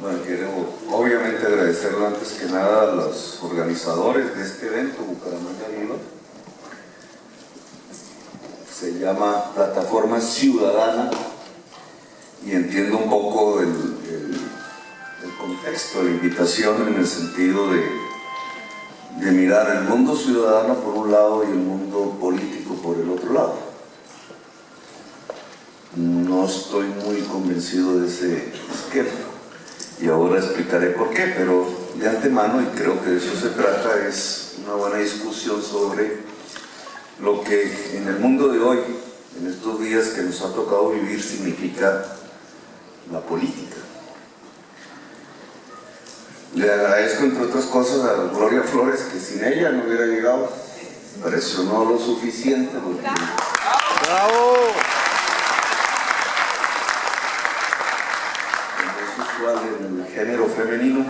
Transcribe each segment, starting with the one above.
Bueno, quiero obviamente agradecerle antes que nada a los organizadores de este evento, Bucaramanga Viva. Se llama Plataforma Ciudadana y entiendo un poco el contexto de la invitación en el sentido de mirar el mundo ciudadano por un lado y el mundo político por el otro lado. No estoy muy convencido de ese esquema y ahora explicaré por qué, pero de antemano, y creo que de eso se trata, es una buena discusión sobre lo que en el mundo de hoy, en estos días que nos ha tocado vivir, significa la política. Le agradezco, entre otras cosas, a Gloria Flores, que sin ella no hubiera llegado. Presionó lo suficiente. Porque... ¡Bravo! Es usual en el género femenino,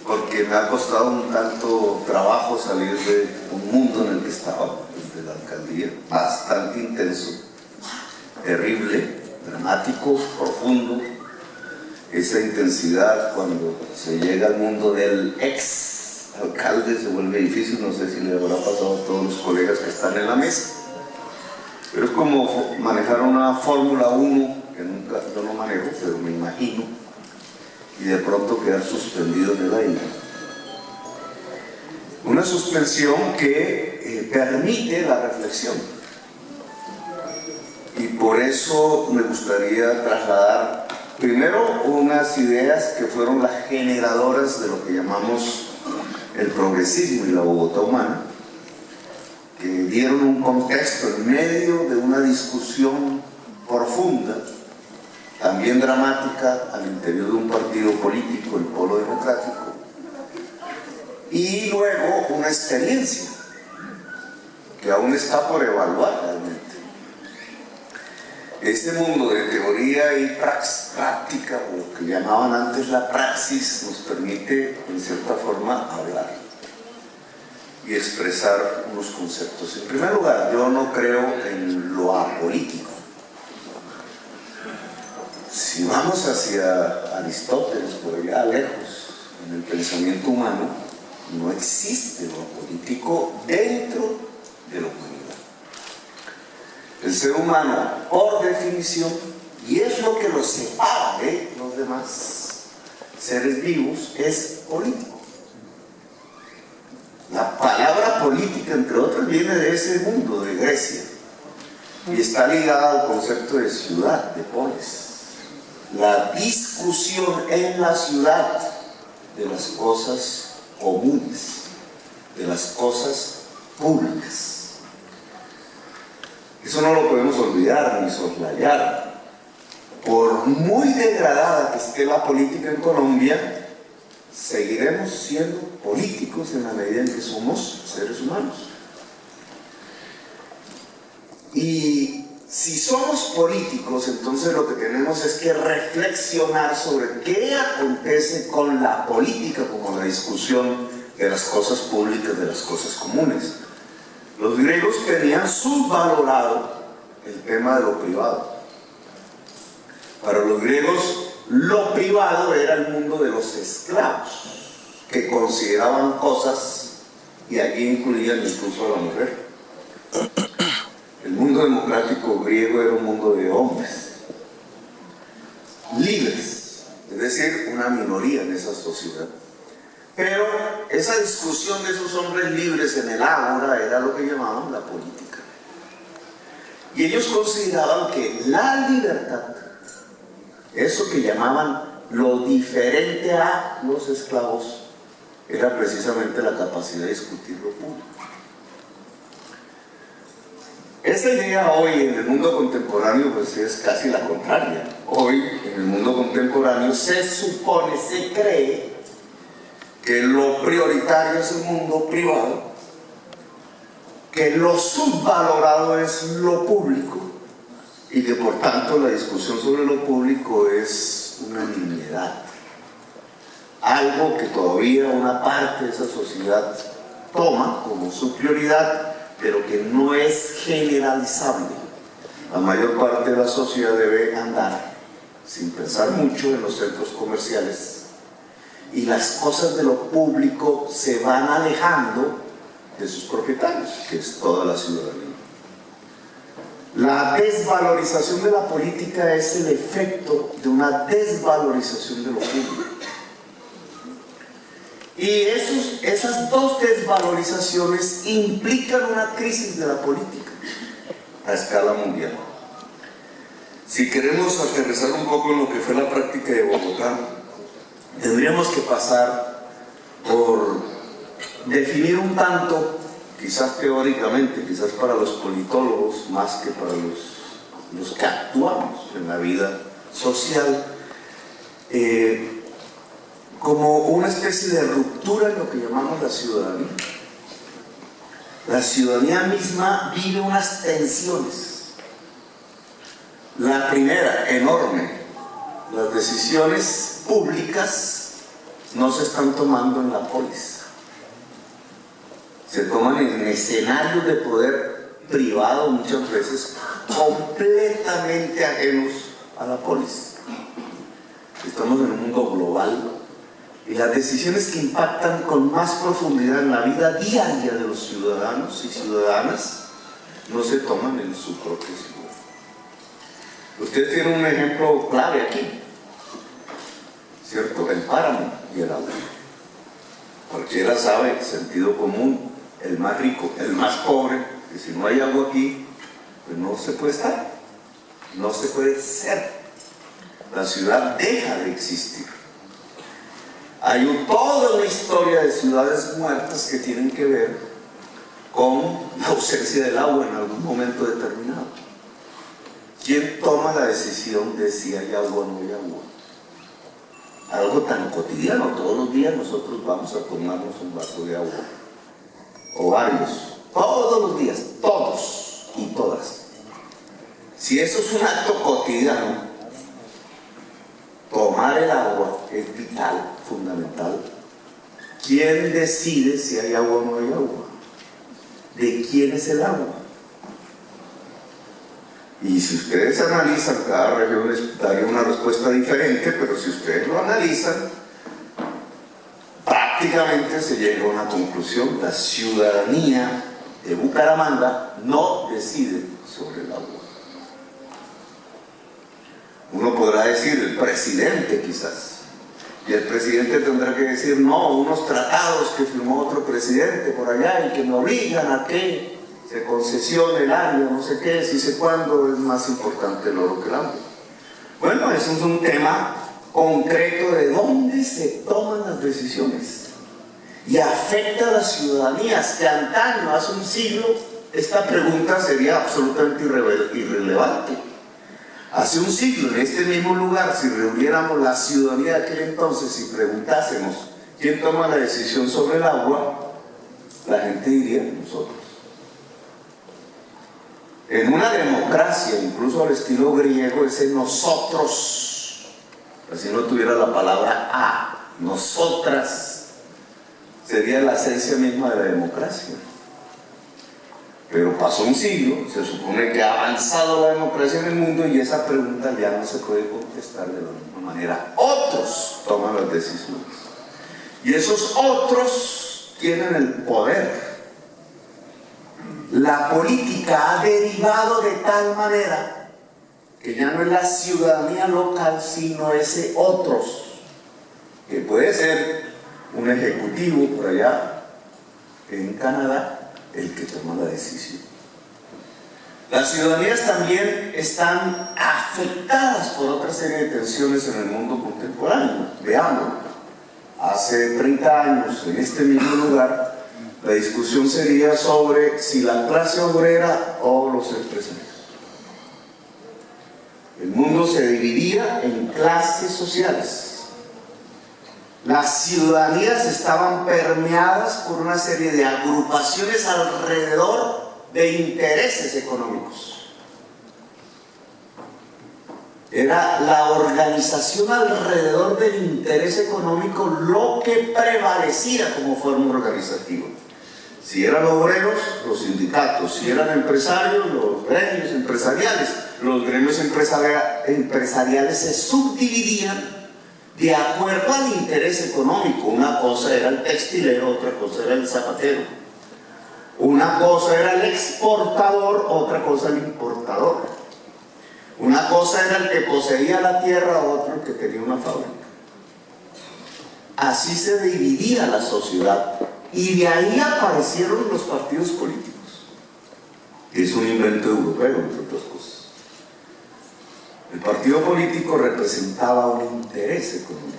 porque me ha costado un tanto trabajo salir de un mundo en el que estaba, desde la alcaldía, bastante intenso, terrible, dramático, profundo. Esa intensidad cuando se llega al mundo del ex alcalde se vuelve difícil. No sé si le habrá pasado a todos los colegas que están en la mesa, pero es como manejar una Fórmula 1 que nunca yo no manejo, pero me imagino, y de pronto quedar suspendido en el aire. Una suspensión que permite la reflexión, y por eso me gustaría trasladar primero unas ideas que fueron las generadoras de lo que llamamos el progresismo y la Bogotá humana, que dieron un contexto en medio de una discusión profunda, también dramática, al interior de un partido político, el Polo Democrático, y luego una experiencia que aún está por evaluar realmente. Este mundo de teoría y práctica, o lo que llamaban antes la praxis, nos permite en cierta forma hablar y expresar unos conceptos. En primer lugar, yo no creo en lo apolítico. Si vamos hacia Aristóteles, por allá lejos, en el pensamiento humano, no existe lo apolítico dentro de la humanidad. El ser humano, por definición, y es lo que lo separa de los demás seres vivos, es político. La palabra política, entre otras, viene de ese mundo, de Grecia, y está ligada al concepto de ciudad, de polis. La discusión en la ciudad de las cosas comunes, de las cosas públicas. Eso no lo podemos olvidar ni soslayar. Por muy degradada que esté la política en Colombia, seguiremos siendo políticos en la medida en que somos seres humanos. Y si somos políticos, entonces lo que tenemos es que reflexionar sobre qué acontece con la política, como la discusión de las cosas públicas, de las cosas comunes. Los griegos tenían subvalorado el tema de lo privado. Para los griegos, lo privado era el mundo de los esclavos, que consideraban cosas, y allí incluían incluso a la mujer. El mundo democrático griego era un mundo de hombres libres, es decir, una minoría en esa sociedad. Pero esa discusión de esos hombres libres en el ágora era lo que llamaban la política. Y ellos consideraban que la libertad, eso que llamaban lo diferente a los esclavos, era precisamente la capacidad de discutir lo público. Esta idea hoy en el mundo contemporáneo pues es casi la contraria. Hoy en el mundo contemporáneo se supone, se cree que lo prioritario es el mundo privado, que lo subvalorado es lo público y que por tanto la discusión sobre lo público es una nimiedad. Algo que todavía una parte de esa sociedad toma como su prioridad, pero que no es generalizable. La mayor parte de la sociedad debe andar sin pensar mucho en los centros comerciales, y las cosas de lo público se van alejando de sus propietarios, que es toda la ciudadanía. La desvalorización de la política es el efecto de una desvalorización de lo público. Y esas dos desvalorizaciones implican una crisis de la política a escala mundial. Si queremos aterrizar un poco en lo que fue la práctica de Bogotá, tendríamos que pasar por definir un tanto, quizás teóricamente, quizás para los politólogos más que para los que actuamos en la vida social, como una especie de ruptura en lo que llamamos la ciudadanía. La ciudadanía misma vive unas tensiones. La primera, enorme: las decisiones públicas no se están tomando en la polis, se toman en escenarios de poder privado, muchas veces completamente ajenos a la polis. Estamos en un mundo global y las decisiones que impactan con más profundidad en la vida diaria de los ciudadanos y ciudadanas no se toman en su propia ciudad. Ustedes tienen un ejemplo clave aquí, ¿cierto? El páramo y el agua. Cualquiera sabe, sentido común, el más rico, el más pobre, que si no hay agua aquí, pues no se puede estar, no se puede ser. La ciudad deja de existir. Hay toda una historia de ciudades muertas que tienen que ver con la ausencia del agua en algún momento determinado. ¿Quién toma la decisión de si hay agua o no hay agua? Algo tan cotidiano, todos los días nosotros vamos a tomarnos un vaso de agua, o varios, todos los días, todos y todas. Si eso es un acto cotidiano, tomar el agua es vital, fundamental. ¿Quién decide si hay agua o no hay agua? ¿De quién es el agua? Y si ustedes analizan, cada región les daría una respuesta diferente, pero si ustedes lo analizan, prácticamente se llega a una conclusión: la ciudadanía de Bucaramanga no decide sobre el agua. Uno podrá decir el presidente quizás, y el presidente tendrá que decir no, unos tratados que firmó otro presidente por allá y que me obligan a que se concesione el área, no sé qué, si sé cuándo es más importante el oro que el agua. Bueno, eso es un tema concreto de dónde se toman las decisiones y afecta a las ciudadanías, que antaño, hace un siglo, esta pregunta sería absolutamente irrelevante. Hace un siglo, en este mismo lugar, si reuniéramos la ciudadanía de aquel entonces y preguntásemos quién toma la decisión sobre el agua, la gente diría nosotros. En una democracia, incluso al estilo griego, ese nosotros, así no tuviera la palabra a, nosotras, sería la esencia misma de la democracia. Pero pasó un siglo, se supone que ha avanzado la democracia en el mundo y esa pregunta ya no se puede contestar de la misma manera. Otros toman las decisiones. Y esos otros tienen el poder. La política ha derivado de tal manera que ya no es la ciudadanía local, sino ese otros, que puede ser un ejecutivo por allá en Canadá, el que toma la decisión. Las ciudadanías también están afectadas por otra serie de tensiones en el mundo contemporáneo. Veamos, hace 30 años, en este mismo lugar, la discusión sería sobre si la clase obrera o los empresarios. El mundo se dividía en clases sociales. Las ciudadanías estaban permeadas por una serie de agrupaciones alrededor de intereses económicos. Era la organización alrededor del interés económico lo que prevalecía como forma organizativa. Si eran obreros, los sindicatos; si eran empresarios, los gremios empresariales; los gremios empresariales se subdividían de acuerdo al interés económico. Una cosa era el textilero, otra cosa era el zapatero. Una cosa era el exportador, otra cosa el importador. Una cosa era el que poseía la tierra, otro el que tenía una fábrica. Así se dividía la sociedad y de ahí aparecieron los partidos políticos. Es un invento europeo, entre otras cosas. El partido político representaba un interés económico.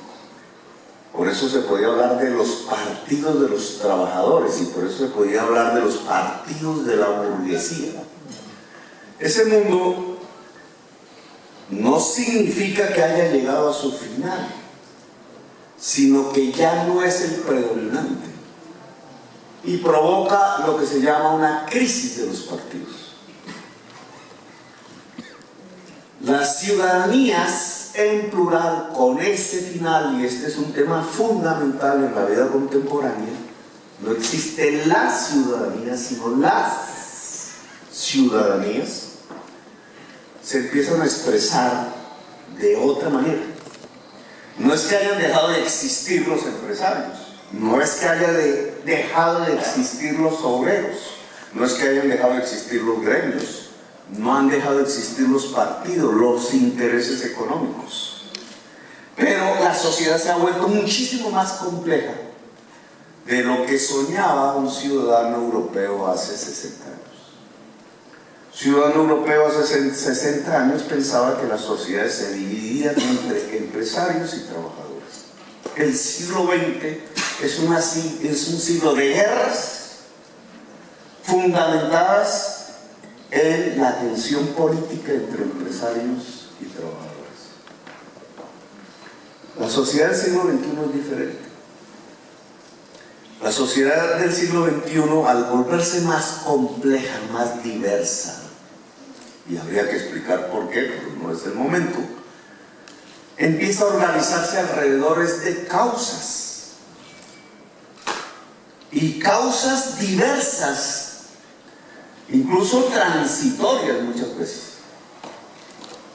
Por eso se podía hablar de los partidos de los trabajadores y por eso se podía hablar de los partidos de la burguesía. Ese mundo no significa que haya llegado a su final, sino que ya no es el predominante y provoca lo que se llama una crisis de los partidos. Las ciudadanías en plural con ese final, y este es un tema fundamental en la vida contemporánea, no existe la ciudadanía, sino las ciudadanías, se empiezan a expresar de otra manera. No es que hayan dejado de existir los empresarios, no es que haya dejado de existir los obreros, no es que hayan dejado de existir los gremios, no han dejado de existir los partidos, los intereses económicos. Pero la sociedad se ha vuelto muchísimo más compleja de lo que soñaba un ciudadano europeo hace 60 años. Un ciudadano europeo hace 60 años pensaba que las sociedades se dividían entre empresarios y trabajadores. El siglo XX es un siglo de guerras fundamentadas en la tensión política entre empresarios y trabajadores. La sociedad del siglo XXI es diferente. La sociedad del siglo XXI, al volverse más compleja, más diversa, y habría que explicar por qué, pero no es el momento, empieza a organizarse alrededor de causas, y causas diversas, incluso transitorias muchas veces.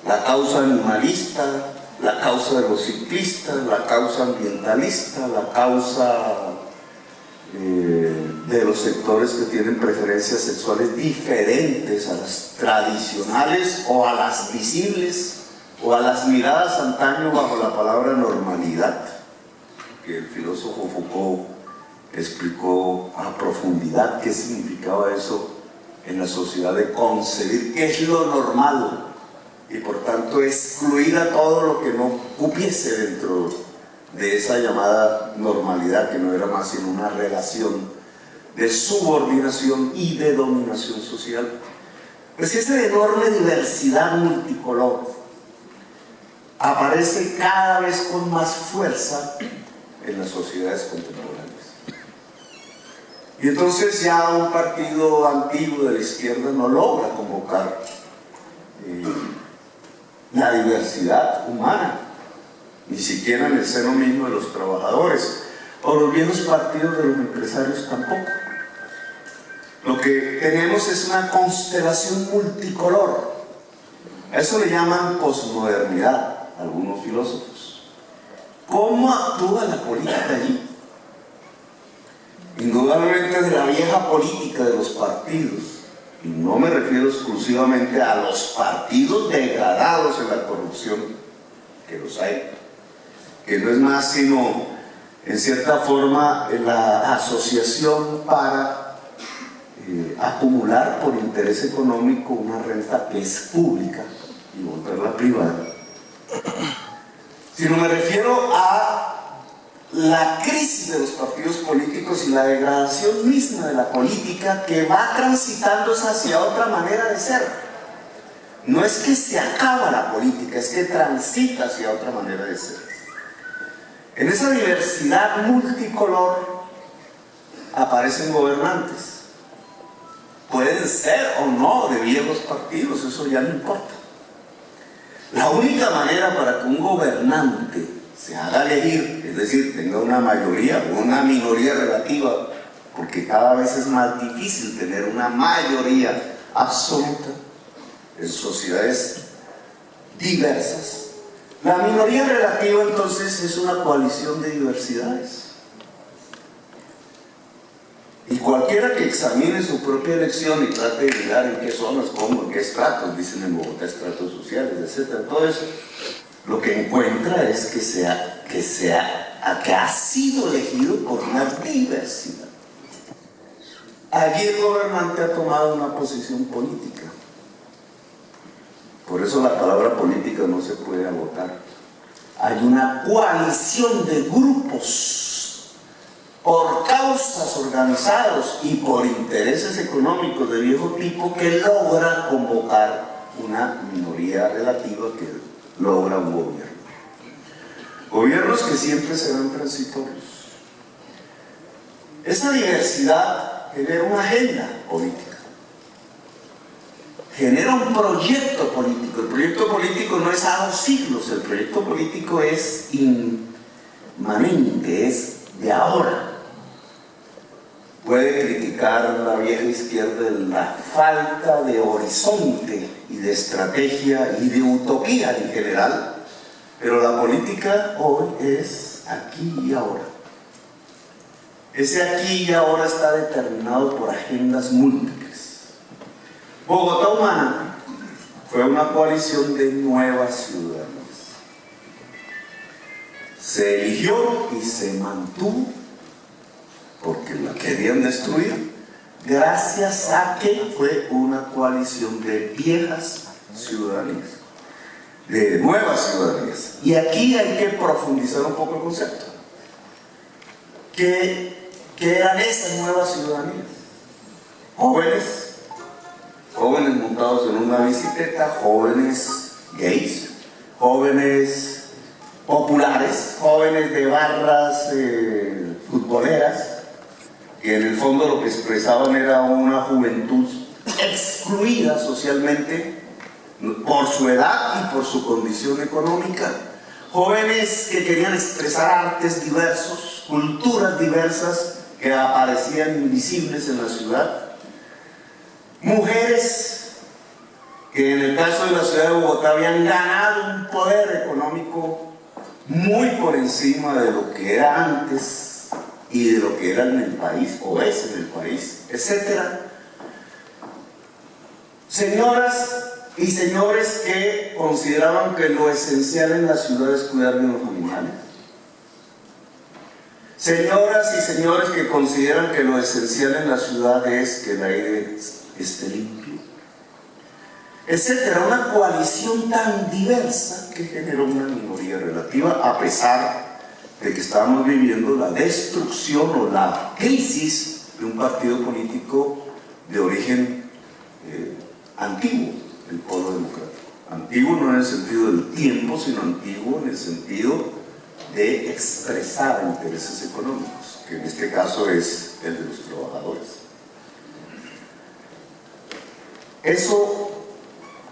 La causa animalista, la causa de los ciclistas, la causa ambientalista, la causa de los sectores que tienen preferencias sexuales diferentes a las tradicionales o a las visibles o a las miradas antaño bajo la palabra normalidad, que el filósofo Foucault explicó a profundidad qué significaba eso en la sociedad, de concebir qué es lo normal y por tanto excluir a todo lo que no cupiese dentro de esa llamada normalidad, que no era más sino una relación de subordinación y de dominación social. Pues esa enorme diversidad multicolor aparece cada vez con más fuerza en las sociedades contemporáneas. Y entonces ya un partido antiguo de la izquierda no logra convocar la diversidad humana, ni siquiera en el seno mismo de los trabajadores, o los viejos partidos de los empresarios tampoco. Lo que tenemos es una constelación multicolor. A eso le llaman posmodernidad algunos filósofos. ¿Cómo actúa la política allí? Indudablemente de la vieja política de los partidos, y no me refiero exclusivamente a los partidos degradados en la corrupción, que los hay, que no es más sino en cierta forma la asociación para acumular por interés económico una renta que es pública y volverla privada, sino me refiero a la crisis de los partidos políticos y la degradación misma de la política, que va transitándose hacia otra manera de ser. No es que se acaba la política, es que transita hacia otra manera de ser. En esa diversidad multicolor aparecen gobernantes. Pueden ser o no de viejos partidos, eso ya no importa. La única manera para que un gobernante se haga elegir, es decir, tenga una mayoría o una minoría relativa, porque cada vez es más difícil tener una mayoría absoluta, en sociedades diversas. La minoría relativa entonces es una coalición de diversidades. Y cualquiera que examine su propia elección y trate de mirar en qué zonas, cómo, en qué estratos, dicen en Bogotá estratos sociales, etc. Todo eso, lo que encuentra es que ha sido elegido por una diversidad. Allí el gobernante ha tomado una posición política. Por eso la palabra política no se puede agotar. Hay una coalición de grupos por causas organizados y por intereses económicos de viejo tipo que logra convocar una minoría relativa que logra un gobierno. Gobiernos que siempre serán transitorios. Esa diversidad genera una agenda política. Genera un proyecto político. El proyecto político no es a 2 siglos, el proyecto político es inmanente, es de ahora. Puede criticar la vieja izquierda la falta de horizonte y de estrategia y de utopía en general, pero la política hoy es aquí y ahora. Ese aquí y ahora está determinado por agendas múltiples. Bogotá Humana fue una coalición de nuevas ciudadanas. Se eligió y se mantuvo porque la querían destruir, gracias a que fue una coalición de viejas ciudadanías, de nuevas ciudadanías. Y aquí hay que profundizar un poco el concepto. ¿Qué eran esas nuevas ciudadanías? Jóvenes montados en una bicicleta, jóvenes gays, jóvenes populares, jóvenes de barras futboleras, que en el fondo lo que expresaban era una juventud excluida socialmente por su edad y por su condición económica. Jóvenes que querían expresar artes diversos, culturas diversas que aparecían invisibles en la ciudad. Mujeres que en el caso de la ciudad de Bogotá habían ganado un poder económico muy por encima de lo que era antes y de lo que era en el país, o es en el país, etc. Señoras y señores que consideraban que lo esencial en la ciudad es cuidar de los animales. Señoras y señores que consideran que lo esencial en la ciudad es que el aire esté limpio, etcétera. Una coalición tan diversa que generó una minoría relativa, a pesar de que estábamos viviendo la destrucción o la crisis de un partido político de origen antiguo, el Polo Democrático. Antiguo no en el sentido del tiempo, sino antiguo en el sentido de expresar intereses económicos, que en este caso es el de los trabajadores. ¿Eso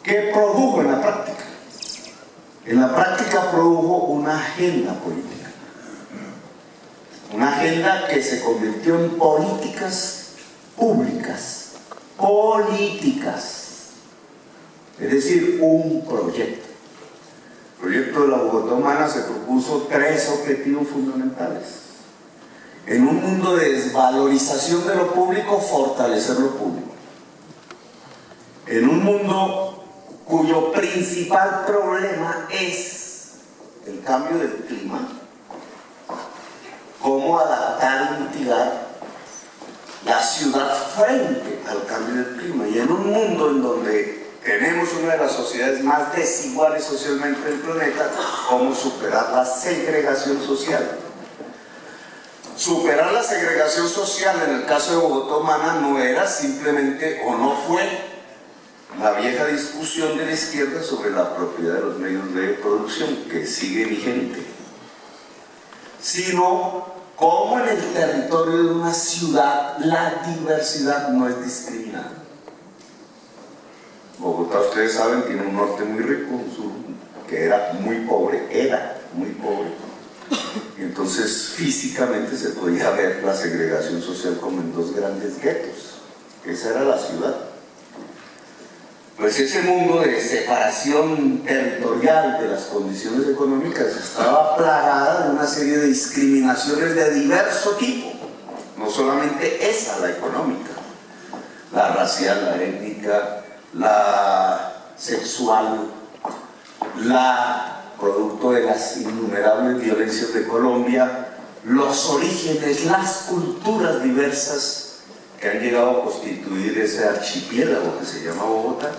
qué produjo en la práctica? En la práctica produjo una agenda política. Una agenda que se convirtió en políticas públicas, es decir, un proyecto. El proyecto de la Bogotá Humana se propuso 3 objetivos fundamentales. En un mundo de desvalorización de lo público, fortalecer lo público. En un mundo cuyo principal problema es el cambio del clima, cómo adaptar y mitigar la ciudad frente al cambio del clima. Y en un mundo en donde tenemos una de las sociedades más desiguales socialmente del planeta, cómo superar la segregación social. Superar la segregación social en el caso de Bogotá Humana no era simplemente, o no fue, la vieja discusión de la izquierda sobre la propiedad de los medios de producción, que sigue vigente, sino cómo en el territorio de una ciudad la diversidad no es discriminada. Bogotá, ustedes saben, tiene un norte muy rico, un sur que era muy pobre, y entonces físicamente se podía ver la segregación social como en 2 grandes guetos. Esa era la ciudad. pues ese mundo de separación territorial de las condiciones económicas estaba plagada de una serie de discriminaciones de diverso tipo, no solamente esa, la económica, la racial, la étnica, la sexual, la producto de las innumerables violencias de Colombia, los orígenes, las culturas diversas que han llegado a constituir ese archipiélago que se llama Bogotá,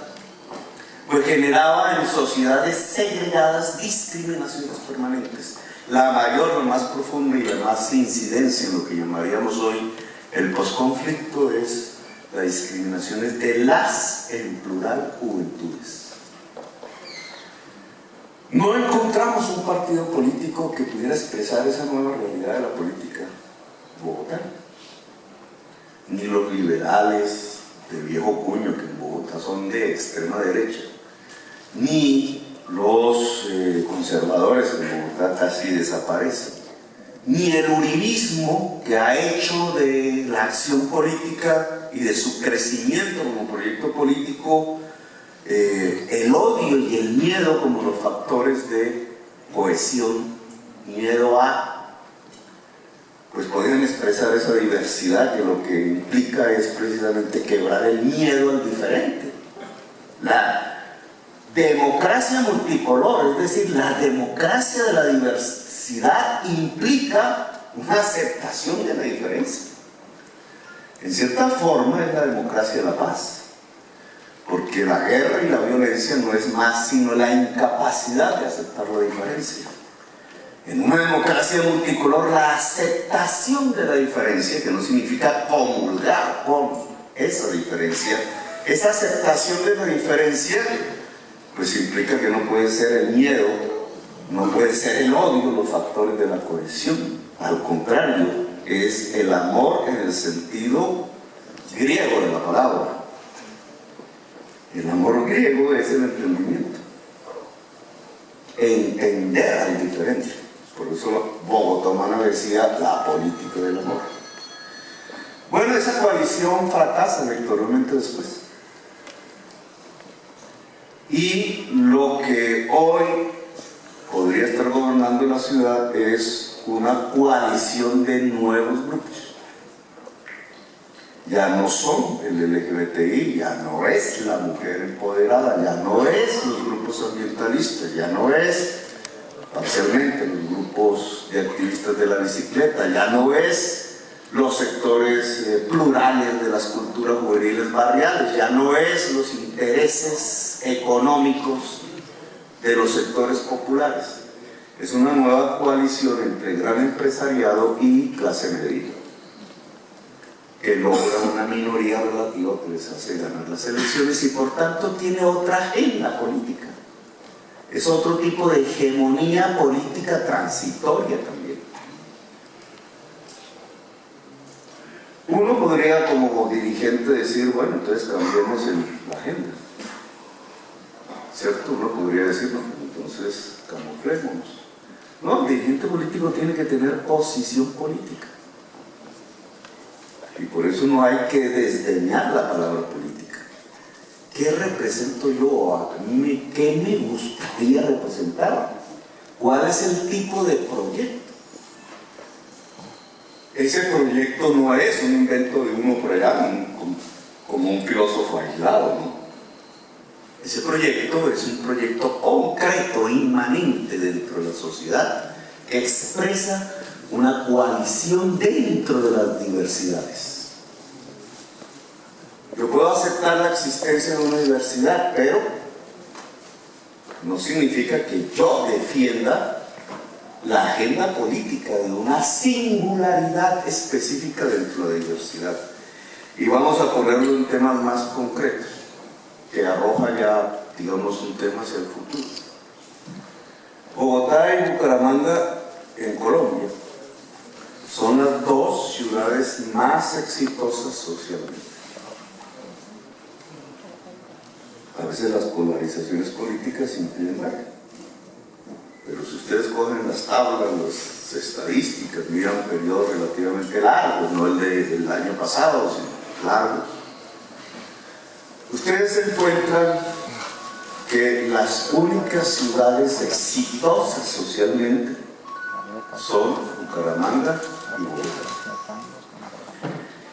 pues generaba en sociedades segregadas discriminaciones permanentes. La mayor, la más profunda y la más incidencia en lo que llamaríamos hoy el posconflicto es la discriminación de las, en plural, juventudes. No encontramos un partido político que pudiera expresar esa nueva realidad de la política bogotana. Ni los liberales de viejo cuño, que en Bogotá son de extrema derecha, ni los conservadores, que en Bogotá casi desaparecen, ni el uribismo, que ha hecho de la acción política y de su crecimiento como proyecto político el odio y el miedo como los factores de cohesión, miedo a, pues podrían expresar esa diversidad que lo que implica es precisamente quebrar el miedo al diferente. La democracia multicolor, es decir, la democracia de la diversidad implica una aceptación de la diferencia. En cierta forma es la democracia de la paz, porque la guerra y la violencia no es más sino la incapacidad de aceptar la diferencia. En una democracia multicolor, la aceptación de la diferencia, que no significa comulgar con esa diferencia, esa aceptación de la diferencia, pues implica que no puede ser el miedo, no puede ser el odio los factores de la cohesión. Al contrario, es el amor en el sentido griego de la palabra. El amor griego es el entendimiento. Entender al diferente. Por eso Bogotomano decía la política del amor. Bueno, esa coalición fracasa electoralmente después. Y lo que hoy podría estar gobernando la ciudad es una coalición de nuevos grupos. Ya no son el LGBTI, ya no es la mujer empoderada, ya no es los grupos ambientalistas, ya no es parcialmente los grupos de activistas de la bicicleta, ya no es los sectores plurales de las culturas juveniles barriales, ya no es los intereses económicos de los sectores populares. Es una nueva coalición entre gran empresariado y clase media, que logra una minoría relativa que les hace ganar las elecciones y por tanto tiene otra agenda política. Es otro tipo de hegemonía política transitoria también. Uno podría como dirigente decir, bueno, entonces cambiemos la agenda. ¿Cierto? Uno podría decir, no, entonces camuflémonos. No, el dirigente político tiene que tener posición política. Y por eso no hay que desdeñar la palabra política. ¿Qué represento yo? ¿Qué me gustaría representar? ¿Cuál es el tipo de proyecto? Ese proyecto no es un invento de uno por allá, como un filósofo aislado, ¿no? Ese proyecto es un proyecto concreto, inmanente dentro de la sociedad, que expresa una coalición dentro de las diversidades. Yo puedo aceptar la existencia de una diversidad, pero no significa que yo defienda la agenda política de una singularidad específica dentro de la diversidad. Y vamos a ponerlo en temas más concretos, que arroja ya, digamos, un tema hacia el futuro. Bogotá y Bucaramanga en Colombia son las dos ciudades más exitosas socialmente. A veces las polarizaciones políticas impiden verlo. Pero si ustedes cogen las tablas, las estadísticas, miran un periodo relativamente largo, no el del año pasado, sino largo, ustedes encuentran que las únicas ciudades exitosas socialmente son Bucaramanga y Bogotá.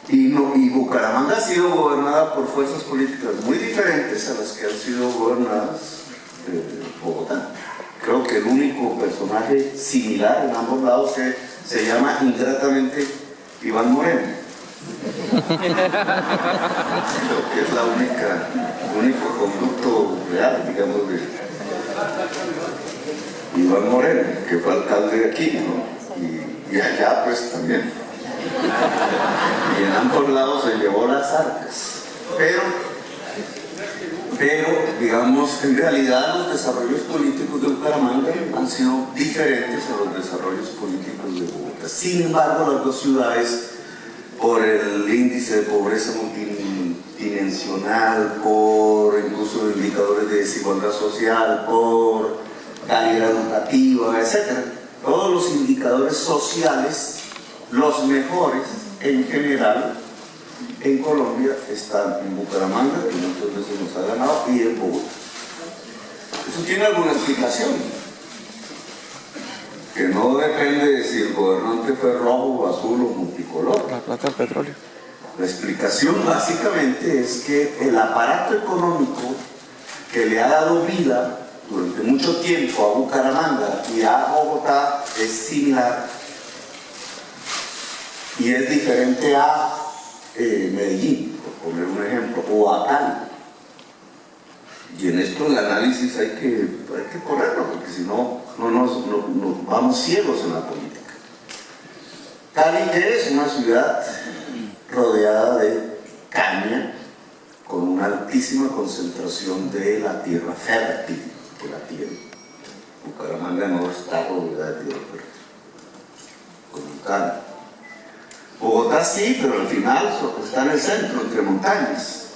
Y Bucaramanga ha sido gobernada por fuerzas políticas muy diferentes a las que han sido gobernadas Bogotá. Creo que el único personaje similar en ambos lados se llama ingratamente Iván Moreno. Creo que es el único conducto real, digamos, de Iván Moreno, que fue alcalde de aquí, ¿no? Y allá pues también. Y en ambos lados se llevó las arcas. Pero, digamos, en realidad los desarrollos políticos de Bucaramanga han sido diferentes a los desarrollos políticos de Bogotá. Sin embargo, las dos ciudades, por el índice de pobreza multidimensional, por incluso indicadores de desigualdad social, por calidad educativa, etc., todos los indicadores sociales, los mejores en general, en Colombia están en Bucaramanga, que muchas veces nos ha ganado, y en Bogotá. Eso tiene alguna explicación, que no depende de si el gobernante fue rojo, azul o multicolor. La plata del petróleo. La explicación básicamente es que el aparato económico que le ha dado vida durante mucho tiempo a Bucaramanga y a Bogotá es similar y es diferente a Medellín, por poner un ejemplo, o a Cali. Y en esto el análisis hay que ponerlo, porque si no, nos vamos ciegos en la política. Cali, que es una ciudad rodeada de caña, con una altísima concentración de la tierra fértil que la tiene. Bucaramanga no está rodeada de tierra fértil, como Cali. Bogotá sí, pero al final está en el centro, entre montañas.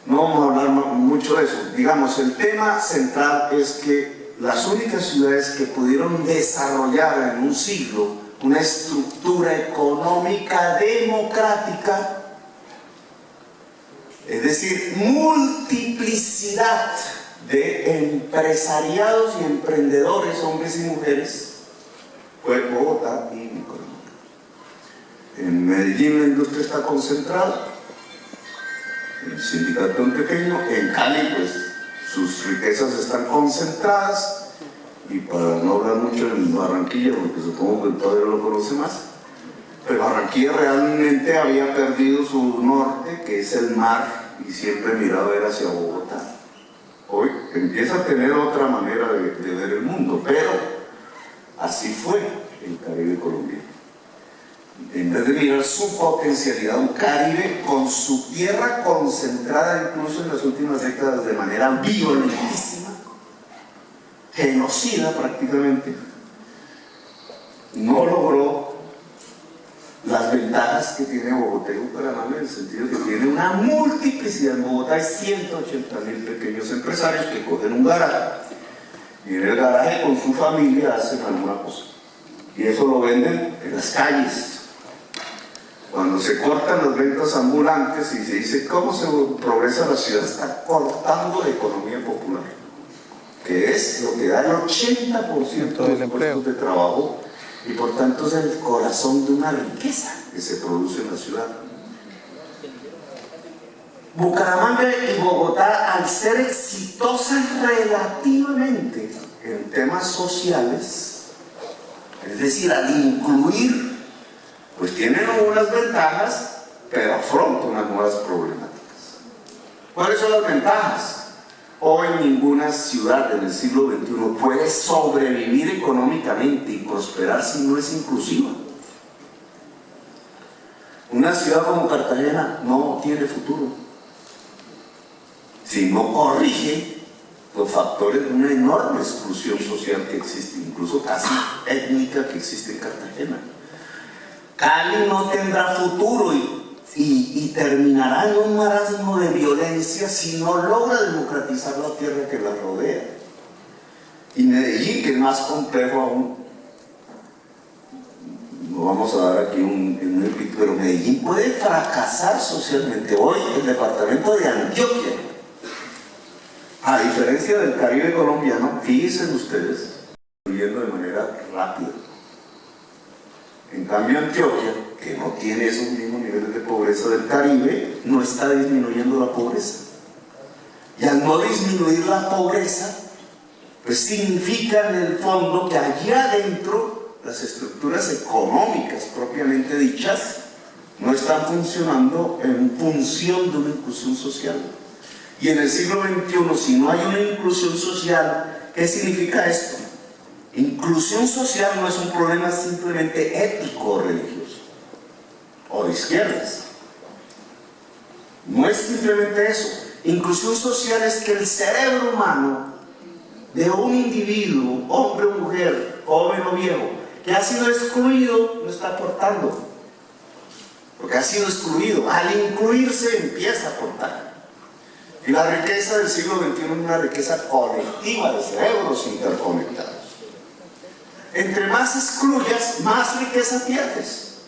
No vamos a hablar mucho de eso. Digamos, el tema central es que las únicas ciudades que pudieron desarrollar en un siglo una estructura económica democrática, es decir, multiplicidad de empresariados y emprendedores, hombres y mujeres, fue Bogotá y Bucaramanga. En Medellín la industria está concentrada, el sindicato es pequeño, en Cali pues sus riquezas están concentradas, y para no hablar mucho en Barranquilla, porque supongo que todavía lo conoce más, pero Barranquilla realmente había perdido su norte, que es el mar, y siempre miraba a ver hacia Bogotá. Hoy empieza a tener otra manera de ver el mundo, pero así fue el Caribe colombiano. En vez de mirar su potencialidad, un Caribe con su tierra concentrada incluso en las últimas décadas de manera violentísima, genocida prácticamente, no logró las ventajas que tiene Bogotá y Bucaramanga, en el sentido que tiene una multiplicidad. En Bogotá hay 180.000 pequeños empresarios que cogen un garaje y en el garaje con su familia hacen alguna cosa, y eso lo venden en las calles. Cuando se cortan las ventas ambulantes y se dice cómo se progresa la ciudad, está cortando la economía popular, que es lo que da el 80% de los puestos de trabajo, y por tanto es el corazón de una riqueza que se produce en la ciudad. Bucaramanga y Bogotá, al ser exitosas relativamente en temas sociales, es decir, al incluir, pues tienen unas ventajas, pero afrontan unas nuevas problemáticas. ¿Cuáles son las ventajas? Hoy ninguna ciudad en el siglo XXI puede sobrevivir económicamente y prosperar si no es inclusiva. Una ciudad como Cartagena no tiene futuro si no corrige los factores de una enorme exclusión social que existe, incluso casi étnica, que existe en Cartagena. Cali no tendrá futuro y terminará en un marasmo de violencia si no logra democratizar la tierra que la rodea. Y Medellín, que es más complejo aún, no vamos a dar aquí un epíteto, pero Medellín puede fracasar socialmente. Hoy el departamento de Antioquia A diferencia del Caribe colombiano, fíjense ustedes, disminuyendo de manera rápida. En cambio, Antioquia, que no tiene esos mismos niveles de pobreza del Caribe, no está disminuyendo la pobreza. Y al no disminuir la pobreza, pues significa en el fondo que allí adentro las estructuras económicas propiamente dichas no están funcionando en función de una inclusión social. Y en el siglo XXI, si no hay una inclusión social, ¿qué significa esto? Inclusión social no es un problema simplemente ético o religioso, o de izquierdas. No es simplemente eso. Inclusión social es que el cerebro humano de un individuo, hombre o mujer, joven o viejo, que ha sido excluido, no está aportando. Porque ha sido excluido. Al incluirse empieza a aportar. Y la riqueza del siglo XXI es una riqueza colectiva de cerebros interconectados. Entre más excluyas, más riqueza pierdes.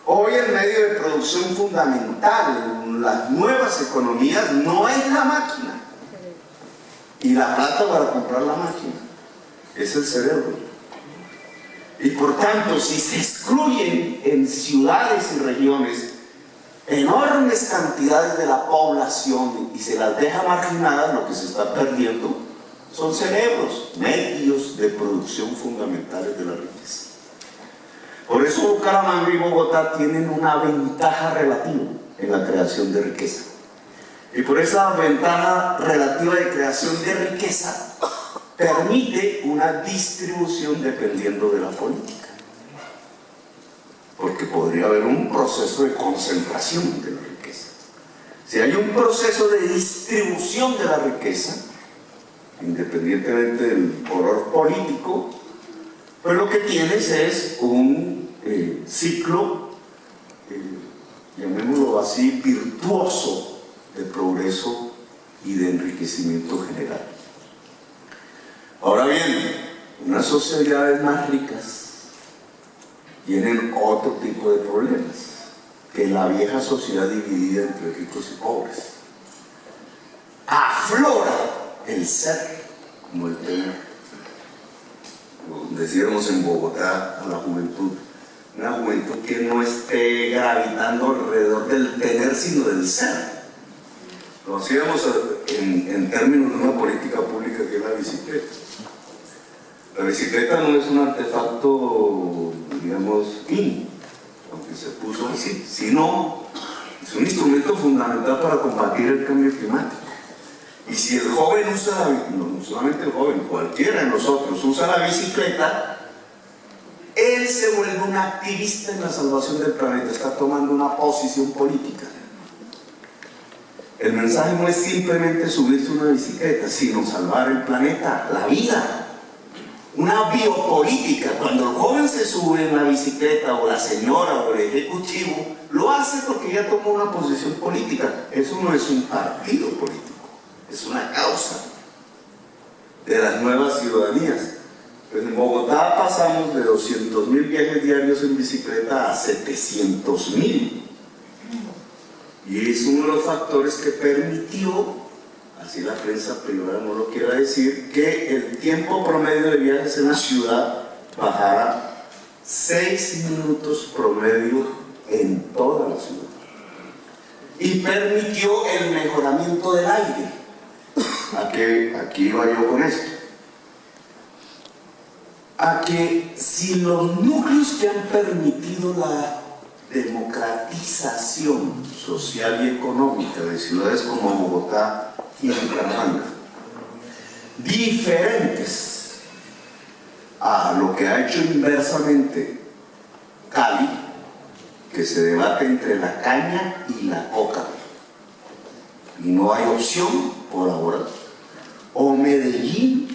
Hoy el medio de producción fundamental en las nuevas economías no es la máquina y la plata para comprar la máquina, es el cerebro. Y por tanto, si se excluyen en ciudades y regiones enormes cantidades de la población y se las deja marginadas, lo que se está perdiendo son cerebros, medios de producción fundamentales de la riqueza. Por eso Bucaramanga y Bogotá tienen una ventaja relativa en la creación de riqueza. Y por esa ventaja relativa de creación de riqueza permite una distribución dependiendo de la política. Porque podría haber un proceso de concentración de la riqueza. Si hay un proceso de distribución de la riqueza, independientemente del color político, pues lo que tienes es un ciclo, llamémoslo así, virtuoso de progreso y de enriquecimiento general. Ahora bien, unas sociedades más ricas tienen otro tipo de problemas que la vieja sociedad dividida entre ricos y pobres. Aflora el ser como el tener. Decíamos en Bogotá a la juventud, una juventud que no esté gravitando alrededor del tener sino del ser. Lo hacíamos en términos de una política pública que es la bicicleta. La bicicleta no es un artefacto, digamos, aunque se puso así, sino es un instrumento fundamental para combatir el cambio climático. Y si el joven usa, no solamente el joven, cualquiera de nosotros usa la bicicleta, él se vuelve un activista en la salvación del planeta, está tomando una posición política. El mensaje no es simplemente subirse a una bicicleta, sino salvar el planeta, la vida. Una biopolítica. Cuando el joven se sube en la bicicleta, o la señora, o el ejecutivo, lo hace porque ya tomó una posición política. Eso no es un partido político, es una causa de las nuevas ciudadanías. Pues en Bogotá pasamos de 200.000 viajes diarios en bicicleta a 700.000. Y es uno de los factores que permitió, así la prensa privada no lo quiera decir, que el tiempo promedio de viajes en la ciudad bajara 6 minutos promedio en toda la ciudad. Y permitió el mejoramiento del aire. Aquí iba yo con esto. A que si los núcleos que han permitido la democratización social y económica de ciudades como Bogotá y Bucaramanga, diferentes a lo que ha hecho inversamente Cali, que se debate entre la caña y la coca, y no hay opción por ahora, o Medellín,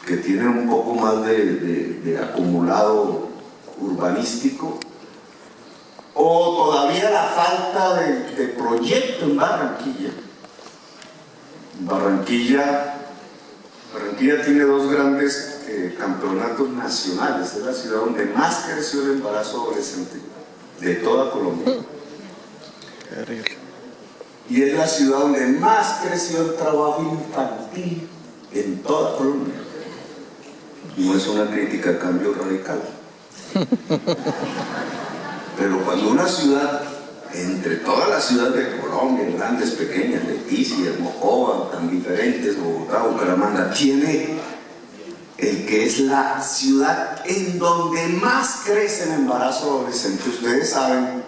que tiene un poco más de acumulado urbanístico, o todavía la falta de proyecto en Barranquilla. Barranquilla tiene dos grandes campeonatos nacionales, es la ciudad donde más creció el embarazo adolescente de toda Colombia. y es la ciudad donde más creció el trabajo infantil en toda Colombia. No es una crítica a Cambio Radical. Pero cuando una ciudad, entre todas las ciudades de Colombia, grandes, pequeñas, Leticia, Mocoa, tan diferentes, Bogotá, Bucaramanga, tiene el que es la ciudad en donde más crece el embarazo adolescente. Ustedes saben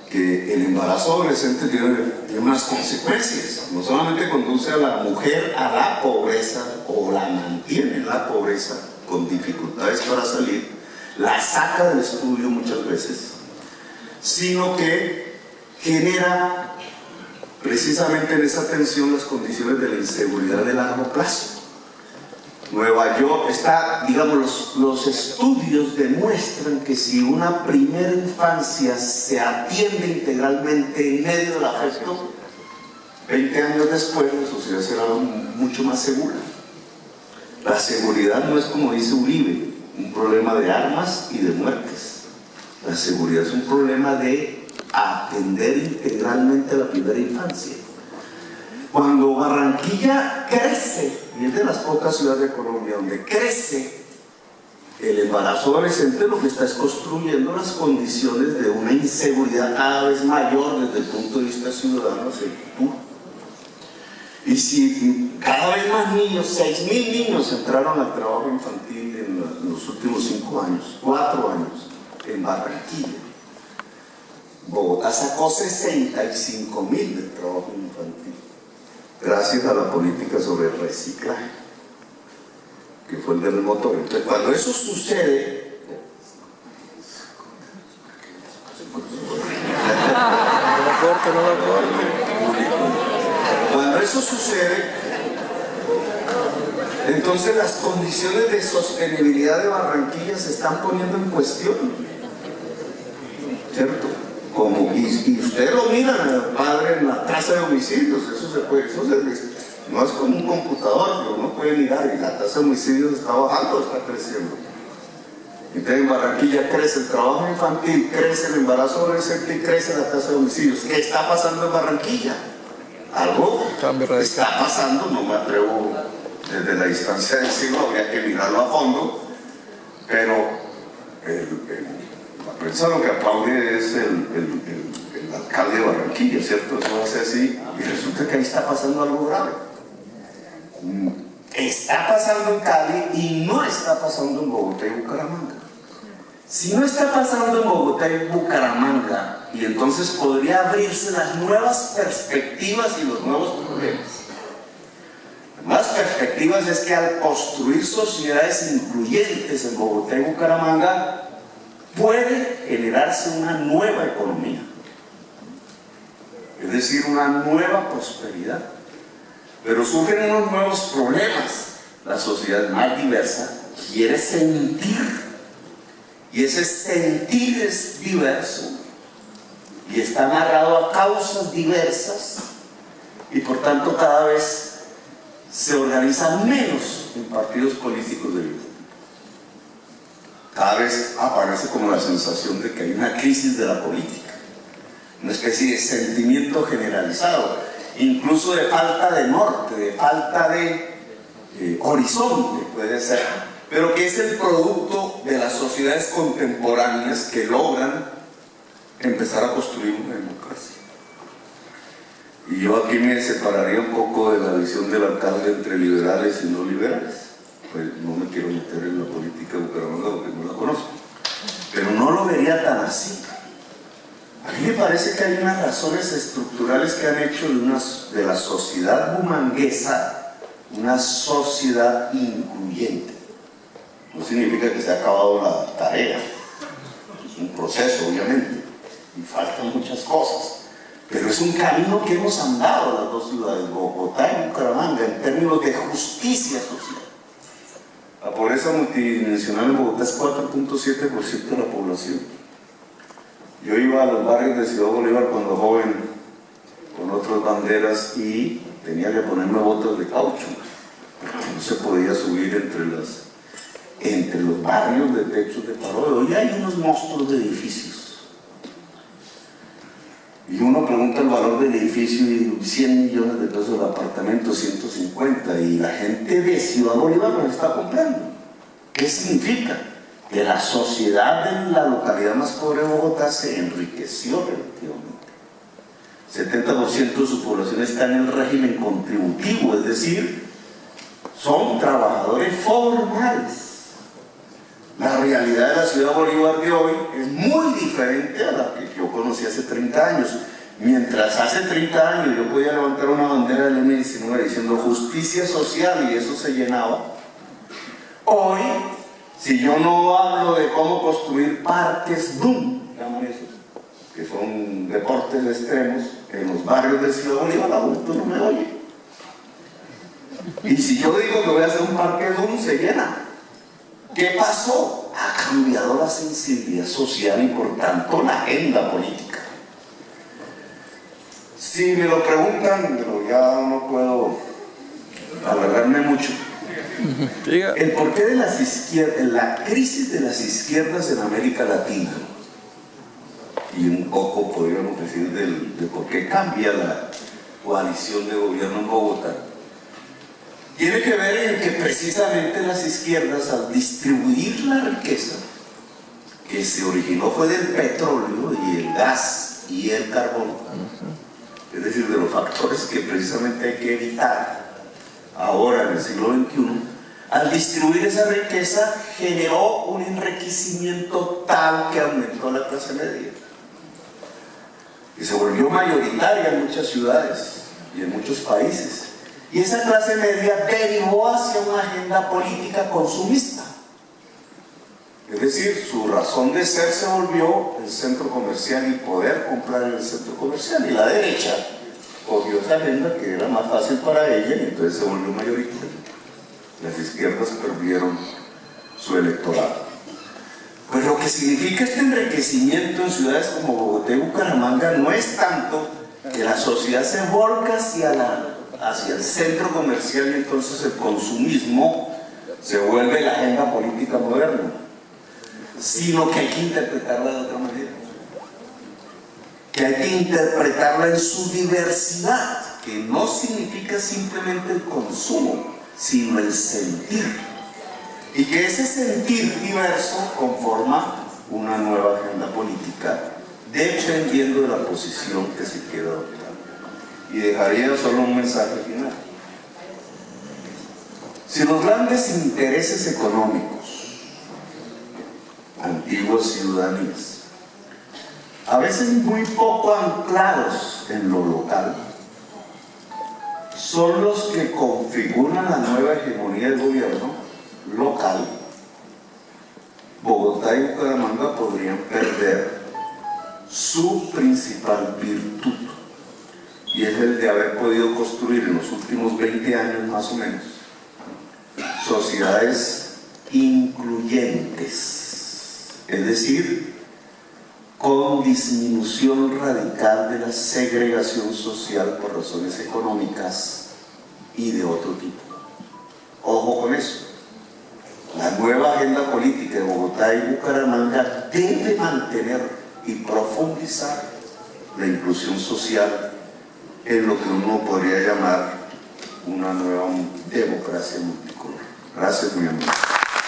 que el embarazo adolescente tiene unas consecuencias. No solamente conduce a la mujer a la pobreza o la mantiene en la pobreza con dificultades para salir, la saca del estudio muchas veces, sino que genera precisamente en esa tensión las condiciones de la inseguridad de largo plazo. Nueva York está, digamos, los estudios demuestran que si una primera infancia se atiende integralmente en medio del afecto, 20 años después la sociedad será mucho más segura. La seguridad no es, como dice Uribe, un problema de armas y de muertes. La seguridad es un problema de atender integralmente a la primera infancia. Cuando Barranquilla crece, y es de las pocas ciudades de Colombia donde crece el embarazo adolescente, lo que está es construyendo las condiciones de una inseguridad cada vez mayor desde el punto de vista ciudadano hacia el futuro. Y si cada vez más niños, 6.000 niños entraron al trabajo infantil en los últimos 5 años, 4 años, en Barranquilla. Bogotá sacó 65.000 del trabajo infantil, gracias a la política sobre el reciclaje, que fue el del motor. Entonces, cuando eso sucede, cuando eso sucede, entonces las condiciones de sostenibilidad de Barranquilla se están poniendo en cuestión, ¿cierto? Y usted lo mira, padre, en la tasa de homicidios, no es como un computador, pero uno puede mirar y la tasa de homicidios está bajando, está creciendo. Entonces en Barranquilla crece el trabajo infantil, crece el embarazo adolescente y crece la tasa de homicidios. ¿Qué está pasando en Barranquilla? Algo está pasando, no me atrevo desde la distancia a decirlo, habría que mirarlo a fondo, pero la prensa lo que aplaude es el alcalde de Barranquilla, ¿cierto? Eso hace así, y resulta que ahí está pasando algo grave. Está pasando en Cali y no está pasando en Bogotá y Bucaramanga. Si no está pasando en Bogotá y Bucaramanga, y entonces podría abrirse las nuevas perspectivas y los nuevos problemas. Las perspectivas es que al construir sociedades incluyentes en Bogotá y Bucaramanga, puede generarse una nueva economía, es decir, una nueva prosperidad. Pero surgen unos nuevos problemas. La sociedad más diversa quiere sentir, y ese sentir es diverso y está amarrado a causas diversas, y por tanto cada vez se organizan menos en partidos políticos de vida. Cada vez aparece como la sensación de que hay una crisis de la política, una especie de sentimiento generalizado, incluso de falta de norte, de falta de horizonte, puede ser, pero que es el producto de las sociedades contemporáneas que logran empezar a construir una democracia. Y yo aquí me separaría un poco de la visión del alcalde entre liberales y no liberales. Pues no me quiero meter en la política de Bucaramanga porque no la conozco, pero no lo vería tan así. A mí me parece que hay unas razones estructurales que han hecho de la sociedad bumanguesa una sociedad incluyente. No significa que se ha acabado la tarea, es un proceso obviamente, y faltan muchas cosas, pero es un camino que hemos andado las dos ciudades, Bogotá y Bucaramanga, en términos de justicia social. La pobreza multidimensional en Bogotá es 4.7% de la población. Yo iba a los barrios de Ciudad Bolívar cuando joven con otras banderas y tenía que ponerme botas de caucho, porque no se podía subir entre los barrios de techos de parodio. Hoy hay unos monstruos de edificios. Y uno pregunta el valor del edificio y 100 millones de pesos el apartamento, 150, y la gente de Ciudad Bolívar lo está comprando. ¿Qué significa? Que la sociedad de la localidad más pobre de Bogotá se enriqueció relativamente. 70% de su población está en el régimen contributivo, es decir, son trabajadores formales. La realidad de la Ciudad Bolívar de hoy es muy diferente a la que yo conocí hace 30 años. Mientras hace 30 años yo podía levantar una bandera del M19 diciendo justicia social y eso se llenaba, hoy, si yo no hablo de cómo construir parques DUM, llaman eso, que son deportes extremos, en los barrios de Ciudad Bolívar, la juventud no me oye. Y si yo digo que voy a hacer un parque DUM, se llena. ¿Qué pasó? Ha cambiado la sensibilidad social y por tanto la agenda política. Si me lo preguntan, pero ya no puedo alargarme mucho, el porqué de las izquierdas, la crisis de las izquierdas en América Latina, y un poco podríamos decir de por qué cambia la coalición de gobierno en Bogotá, tiene que ver en que precisamente las izquierdas, al distribuir la riqueza que se originó fue del petróleo y el gas y el carbón, es decir, de los factores que precisamente hay que evitar ahora en el siglo XXI, al distribuir esa riqueza generó un enriquecimiento tal que aumentó la clase media y se volvió mayoritaria en muchas ciudades y en muchos países. Y esa clase media derivó hacia una agenda política consumista. Es decir, su razón de ser se volvió el centro comercial y poder comprar en el centro comercial. Y la derecha cogió esa agenda que era más fácil para ella y entonces se volvió mayoritaria. Las izquierdas perdieron su electorado. Pues lo que significa este enriquecimiento en ciudades como Bogotá y Bucaramanga no es tanto que la sociedad se volca hacia el centro comercial y entonces el consumismo se vuelve la agenda política moderna, sino que hay que interpretarla de otra manera, que hay que interpretarla en su diversidad, que no significa simplemente el consumo, sino el sentir, y que ese sentir diverso conforma una nueva agenda política dependiendo de la posición que se quiera adoptar. Y dejaría solo un mensaje final. Si los grandes intereses económicos, antiguas ciudadanías, a veces muy poco anclados en lo local, son los que configuran la nueva hegemonía del gobierno local, Bogotá y Bucaramanga podrían perder su principal virtud, y es el de haber podido construir en los últimos 20 años más o menos sociedades incluyentes, es decir, con disminución radical de la segregación social por razones económicas y de otro tipo. Ojo con eso. La nueva agenda política de Bogotá y Bucaramanga debe mantener y profundizar la inclusión social en lo que uno podría llamar una nueva democracia multicolor. Gracias, mi amigo.